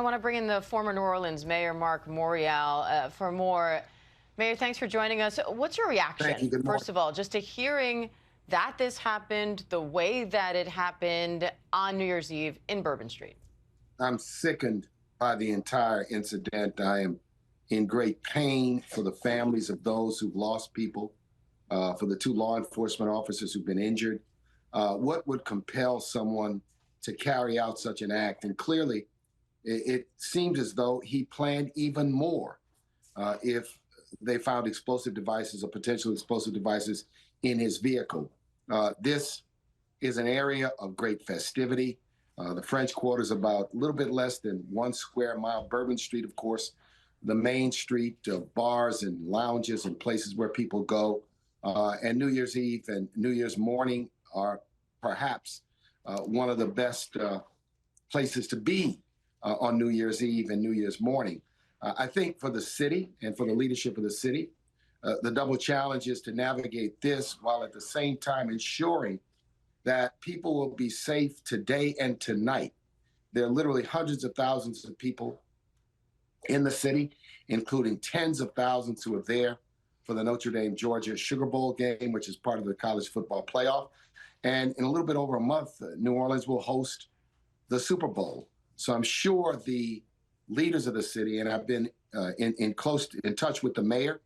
I want to bring in the former New Orleans Mayor, Marc Morial, for more. Mayor, thanks for joining us. What's your Thank you. reaction, Good morning. first of all, just to hearing that this happened the way that it happened on New Year's Eve in Bourbon Street? I'm sickened by the entire incident. I am in great pain for the families of those who've lost people, for the two law enforcement officers who've been injured. What would compel someone to carry out such an act? And clearly, it seems as though he planned even more if they found explosive devices or potential explosive devices in his vehicle. This is an area of great festivity. The French Quarter is about a little bit less than 1 square mile. Bourbon Street, of course, the main street of bars and lounges and places where people go. And New Year's Eve and New Year's morning are perhaps one of the best places to be on New Year's Eve and New Year's morning. I think for the city and for the leadership of the city, the double challenge is to navigate this while at the same time ensuring that people will be safe today and tonight. There are literally hundreds of thousands of people in the city, including tens of thousands who are there for the Notre Dame, Georgia Sugar Bowl game, which is part of the college football playoff. And in a little bit over a month, New Orleans will host the Super Bowl. So I'm sure the leaders of the city, and I've been in touch with the mayor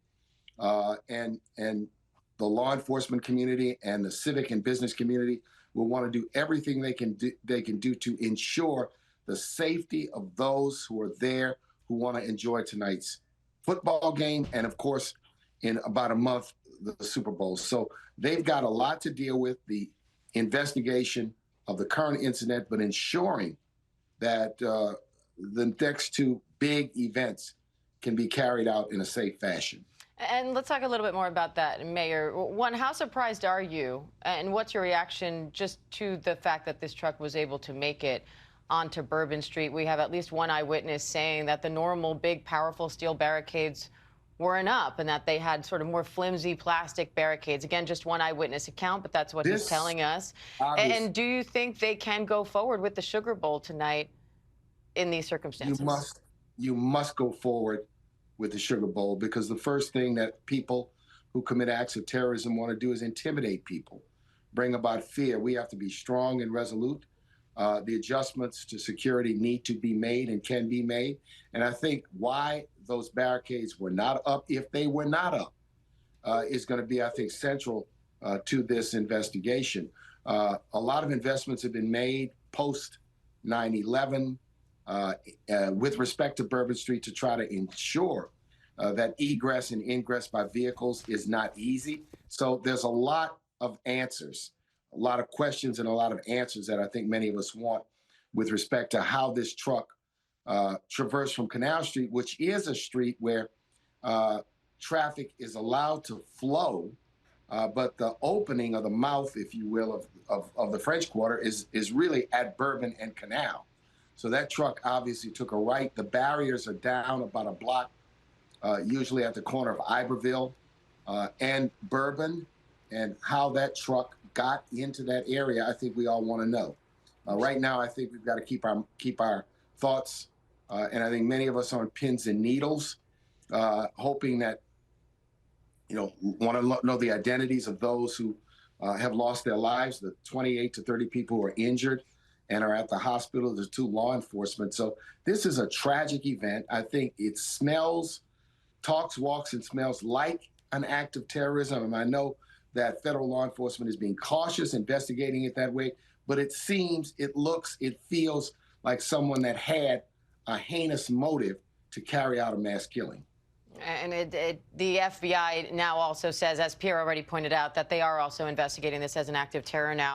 and the law enforcement community and the civic and business community, will want to do everything they can do to ensure the safety of those who are there who want to enjoy tonight's football game and, of course, in about a month, the Super Bowl. So they've got a lot to deal with, the investigation of the current incident, but ensuring that the next two big events can be carried out in a safe fashion. And let's talk a little bit more about that, Mayor. One, how surprised are you? And what's your reaction just to the fact that this truck was able to make it onto Bourbon Street? We have at least one eyewitness saying that the normal big, powerful steel barricades weren't up and that they had sort of more flimsy plastic barricades. Again, just one eyewitness account, but that's what he's telling us. And do you think they can go forward with the Sugar Bowl tonight in these circumstances? You must go forward with the Sugar Bowl, because the first thing that people who commit acts of terrorism want to do is intimidate people, bring about fear. We have to be strong and resolute. The adjustments to security need to be made and can be made. And I think why those barricades were not up, if they were not up, is going to be, I think, central to this investigation. A lot of investments have been made post 9/11 with respect to Bourbon Street to try to ensure that egress and ingress by vehicles is not easy. So there's a lot of answers, a lot of questions and a lot of answers that I think many of us want with respect to how this truck traversed from Canal Street, which is a street where traffic is allowed to flow, but the opening of the mouth, if you will, of the French Quarter is really at Bourbon and Canal. So that truck obviously took a right. The barriers are down about a block, usually at the corner of Iberville and Bourbon. And how that truck got into that area, I think we all want to know. Right now, I think we've got to keep our thoughts, and I think many of us are on pins and needles, hoping that, want to know the identities of those who have lost their lives, the 28 to 30 people who are injured and are at the hospital, the two law enforcement. So this is a tragic event. I think it talks, walks, and smells like an act of terrorism. And I know that federal law enforcement is being cautious, investigating it that way, but it seems, it looks, it feels like someone that had a heinous motive to carry out a mass killing. And the FBI now also says, as Pierre already pointed out, that they are also investigating this as an act of terror now.